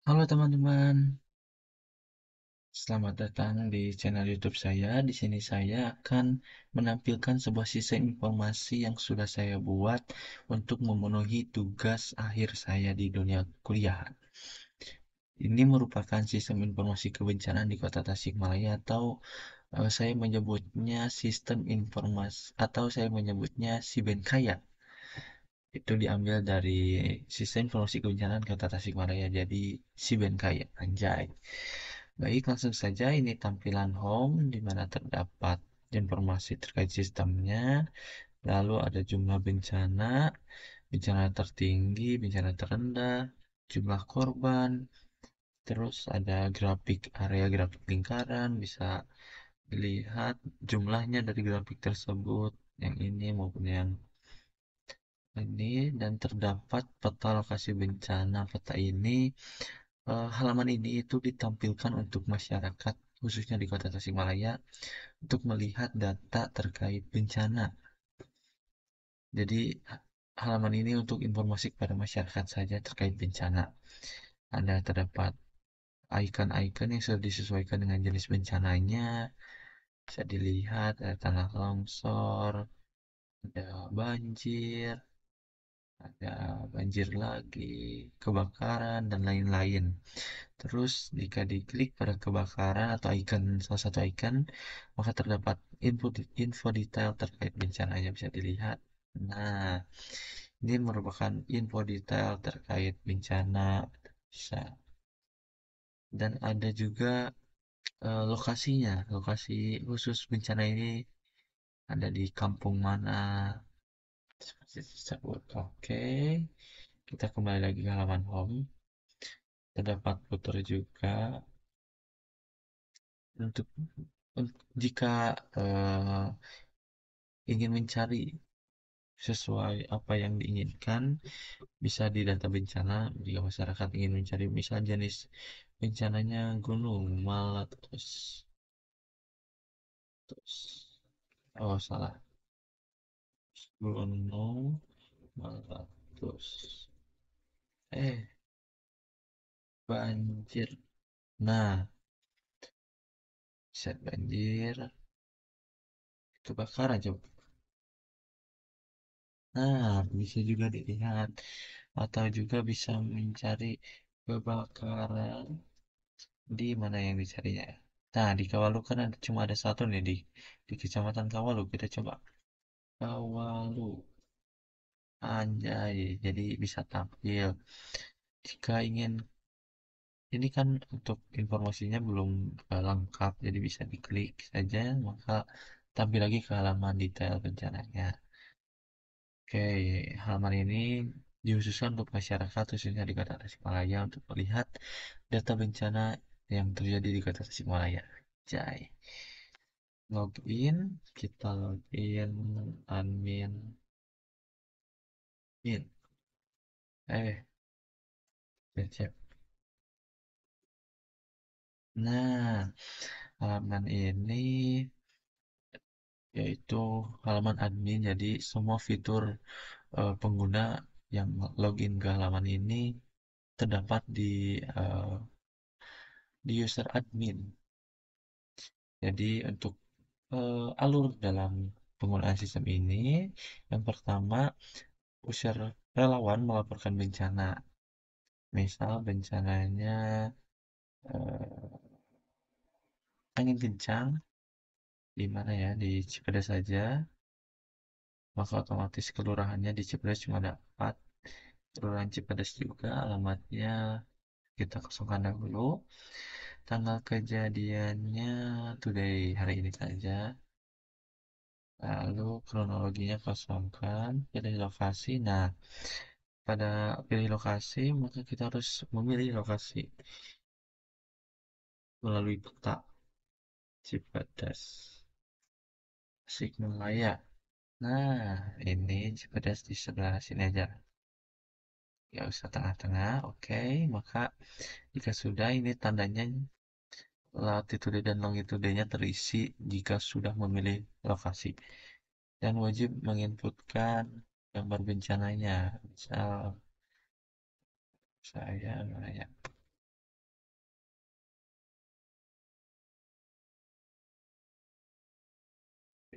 Halo teman-teman, selamat datang di channel YouTube saya. Di sini saya akan menampilkan sebuah sistem informasi yang sudah saya buat untuk memenuhi tugas akhir saya di dunia kuliah. Ini merupakan sistem informasi kebencanaan di Kota Tasikmalaya atau saya menyebutnya sistem informasi atau saya menyebutnya Sibenkaya. Itu diambil dari sistem informasi kebencanaan Kota Tasikmalaya. Jadi Sibenkaya, anjay. Baik, langsung saja ini tampilan home di mana terdapat informasi terkait sistemnya, lalu ada jumlah bencana, bencana tertinggi, bencana terendah, jumlah korban, terus ada grafik area grafik lingkaran, bisa dilihat jumlahnya dari grafik tersebut, yang ini maupun yang ini, dan terdapat peta lokasi bencana. Peta ini halaman ini itu ditampilkan untuk masyarakat khususnya di Kota Tasikmalaya untuk melihat data terkait bencana. Jadi halaman ini untuk informasi kepada masyarakat saja terkait bencana. Ada terdapat icon-icon yang sudah disesuaikan dengan jenis bencananya. Bisa dilihat ada tanah longsor, ada banjir, ada banjir lagi, kebakaran, dan lain-lain. Terus jika diklik pada kebakaran atau icon salah satu icon, maka terdapat info detail terkait bencananya bisa dilihat. Nah, ini merupakan info detail terkait bencana bisa. Dan ada juga lokasinya, lokasi khusus bencana ini ada di kampung mana seperti tersebut. Oke, kita kembali lagi ke halaman home. Terdapat footer juga untuk jika ingin mencari sesuai apa yang diinginkan, bisa di data bencana. Jika masyarakat ingin mencari misal jenis bencananya gunung meletus, oh salah, gunung meletus, eh banjir. Nah, set banjir, kebakaran coba. Nah, bisa juga dilihat atau juga bisa mencari kebakaran di mana yang dicarinya. Nah, di Kawalu kan cuma ada satu nih di Kecamatan Kawalu. Kita coba Kawalu. Anjay, jadi bisa tampil. Jika ingin, ini kan untuk informasinya belum lengkap, jadi bisa diklik saja, maka tampil lagi ke halaman detail bencananya. Oke, halaman ini dihususkan untuk masyarakat khususnya di Kota Tasikmalaya untuk melihat data bencana yang terjadi di Kota Tasikmalaya. Jai. Login, kita login admin in. Eh, cek. Nah, halaman ini yaitu halaman admin. Jadi semua fitur pengguna yang login ke halaman ini terdapat di user admin. Jadi untuk alur dalam penggunaan sistem ini, yang pertama user relawan melaporkan bencana. Misal bencananya eh, angin kencang di mana ya di Cipedes saja, maka otomatis kelurahannya di Cipedes cuma ada 4. Kelurahan Cipedes juga alamatnya kita kosongkan dahulu. Tanggal kejadiannya today, hari ini saja. Lalu kronologinya kosongkan, pilih lokasi. Nah, pada pilih lokasi maka kita harus memilih lokasi melalui peta Cipedes Tasikmalaya. Nah, ini Cipedes di sebelah sini aja. Ya usah tengah-tengah. Oke, maka jika sudah ini tandanya latitude dan longitudenya terisi jika sudah memilih lokasi. Dan wajib menginputkan gambar bencananya. Misal saya mana ya?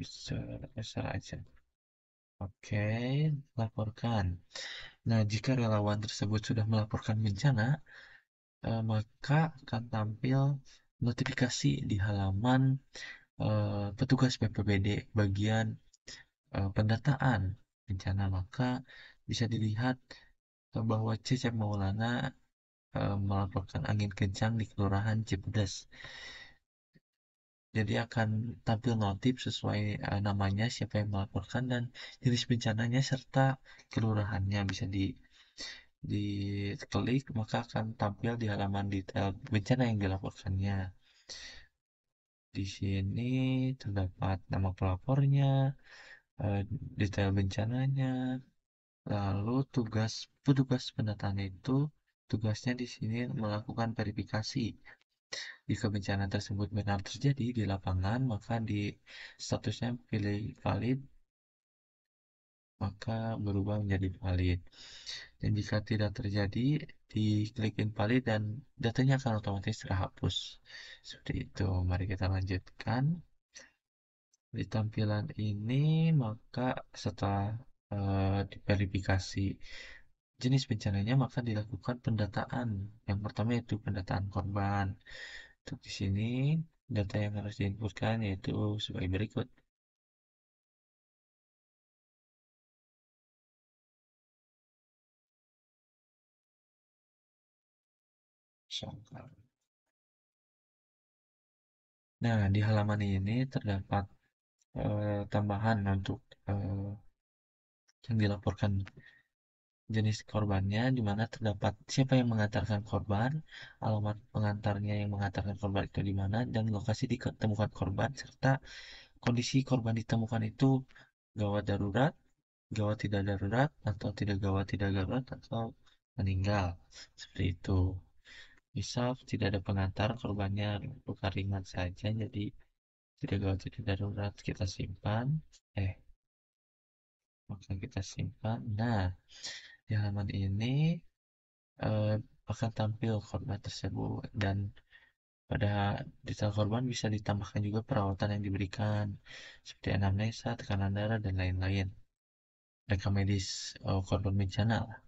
User aja. Oke, laporkan. Nah, jika relawan tersebut sudah melaporkan bencana, maka akan tampil notifikasi di halaman petugas BPBD bagian pendataan bencana. Maka bisa dilihat bahwa Cecep Maulana melaporkan angin kencang di Kelurahan Cipedes. Jadi akan tampil notif sesuai namanya, siapa yang melaporkan dan jenis bencananya serta kelurahannya bisa diklik, maka akan tampil di halaman detail bencana yang dilaporkannya. Di sini terdapat nama pelapornya, detail bencananya, lalu tugas petugas pendataan itu tugasnya di sini melakukan verifikasi. Jika bencana tersebut benar terjadi di lapangan, maka di statusnya pilih valid, maka berubah menjadi valid. Dan jika tidak terjadi, diklik invalid dan datanya akan otomatis terhapus. Seperti itu. Mari kita lanjutkan. Di tampilan ini, maka setelah diverifikasi jenis bencananya, maka dilakukan pendataan. Yang pertama yaitu pendataan korban. Untuk di sini, data yang harus diinputkan yaitu sebagai berikut. Nah, di halaman ini terdapat tambahan untuk yang dilaporkan jenis korbannya, di mana terdapat siapa yang mengantarkan korban, alamat pengantarnya yang mengantarkan korban itu di mana, dan lokasi ditemukan korban, serta kondisi korban ditemukan itu gawat darurat, gawat tidak darurat, atau tidak darurat, atau meninggal. Seperti itu. Misal tidak ada pengantar, korbannya luka ringan saja, jadi tidak gawat tidak darurat, kita simpan. Maka kita simpan. Nah, di halaman ini eh, akan tampil korban tersebut dan pada detail korban bisa ditambahkan juga perawatan yang diberikan seperti anamnesa, tekanan darah dan lain-lain. Rekam medis korban bencana lah.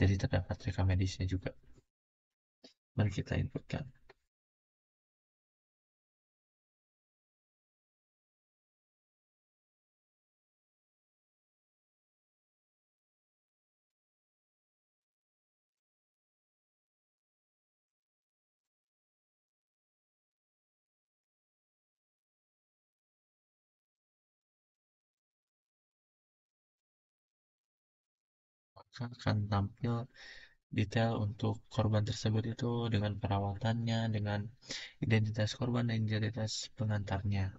Jadi terdapat rekam medisnya juga. Mari kita inputkan. Maka akan tampil detail untuk korban tersebut itu dengan perawatannya, dengan identitas korban dan identitas pengantarnya.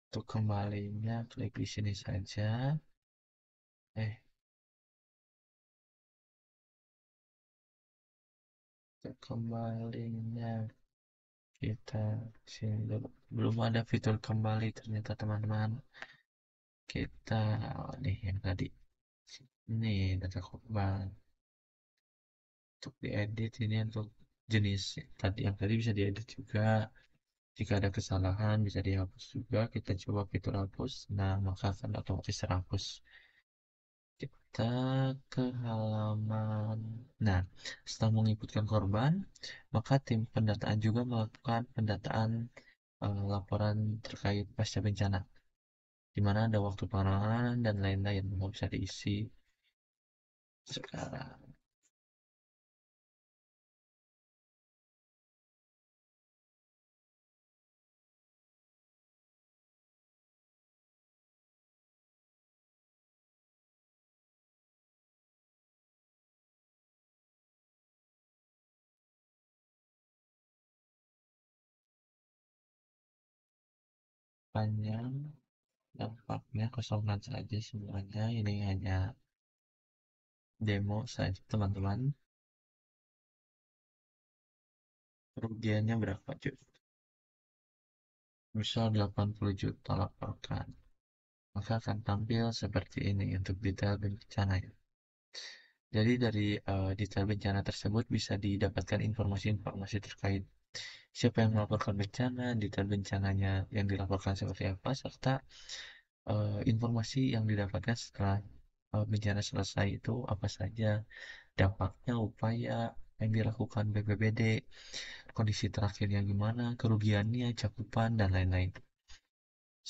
Untuk kembalinya klik di sini saja. Eh, untuk kembalinya kita sini dulu. Belum ada fitur kembali ternyata teman-teman. Kita nih yang tadi. Ini data korban. Untuk diedit ini untuk jenis tadi yang tadi bisa diedit juga. Jika ada kesalahan bisa dihapus juga. Kita coba fitur hapus. Nah, maka akan otomatis terhapus. Kita ke halaman. Nah, setelah menginputkan korban, maka tim pendataan juga melakukan pendataan laporan terkait pasca bencana, di mana ada waktu penanganan dan lain-lain yang bisa diisi sekarang. Panjang dampaknya kosongan saja semuanya. Ini hanya demo saja, teman-teman. Kerugiannya berapa, Cuk? Misal 80 juta laporkan. Maka akan tampil seperti ini untuk detail bencana. Jadi dari detail bencana tersebut bisa didapatkan informasi-informasi terkait siapa yang melaporkan bencana, detail bencananya yang dilaporkan seperti apa, serta informasi yang didapatkan setelah bencana selesai itu apa saja, dampaknya, upaya yang dilakukan BPBD, kondisi terakhirnya gimana, kerugiannya, cakupan, dan lain-lain.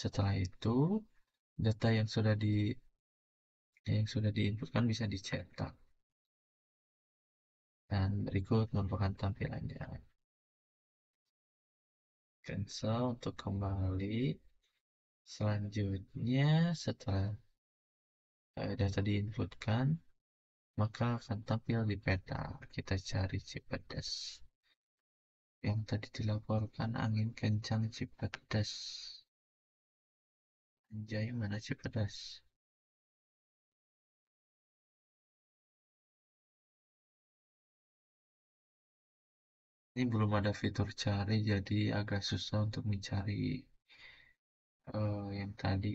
Setelah itu, data yang sudah diinputkan bisa dicetak. Dan berikut merupakan tampilannya. Cancel untuk kembali. Selanjutnya, setelah data diinputkan, maka akan tampil di peta. Kita cari Cipedes. Yang tadi dilaporkan angin kencang Cipedes. Anjay, mana Cipedes? Ini belum ada fitur cari, jadi agak susah untuk mencari yang tadi.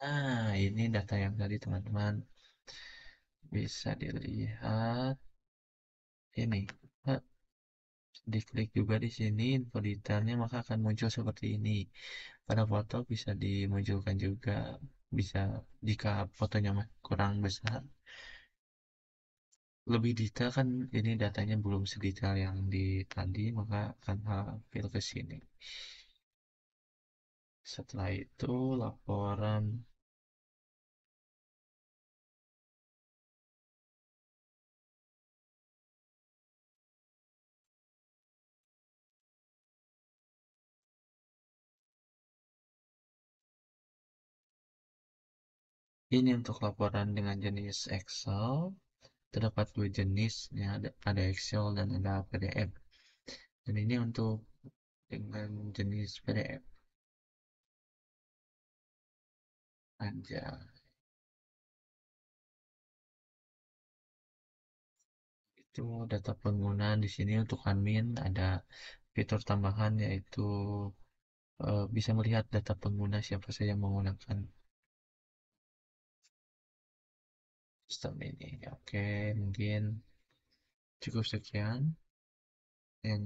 Nah, ini data yang tadi teman-teman bisa dilihat. Ini, eh, diklik juga di sini info detailnya maka akan muncul seperti ini. Pada foto bisa dimunculkan juga, bisa jika fotonya kurang besar. Lebih detail kan ini datanya belum sedetail yang di tadi, maka akan hampir ke sini. Setelah itu laporan ini untuk laporan dengan jenis Excel. Terdapat dua jenis, ya, ada Excel dan ada PDF. Dan ini untuk dengan jenis PDF aja. Itu data pengguna di sini untuk admin ada fitur tambahan yaitu bisa melihat data pengguna siapa saja yang menggunakan sistem ini. Oke, mungkin cukup sekian yang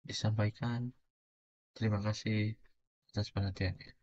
disampaikan. Terima kasih atas perhatiannya.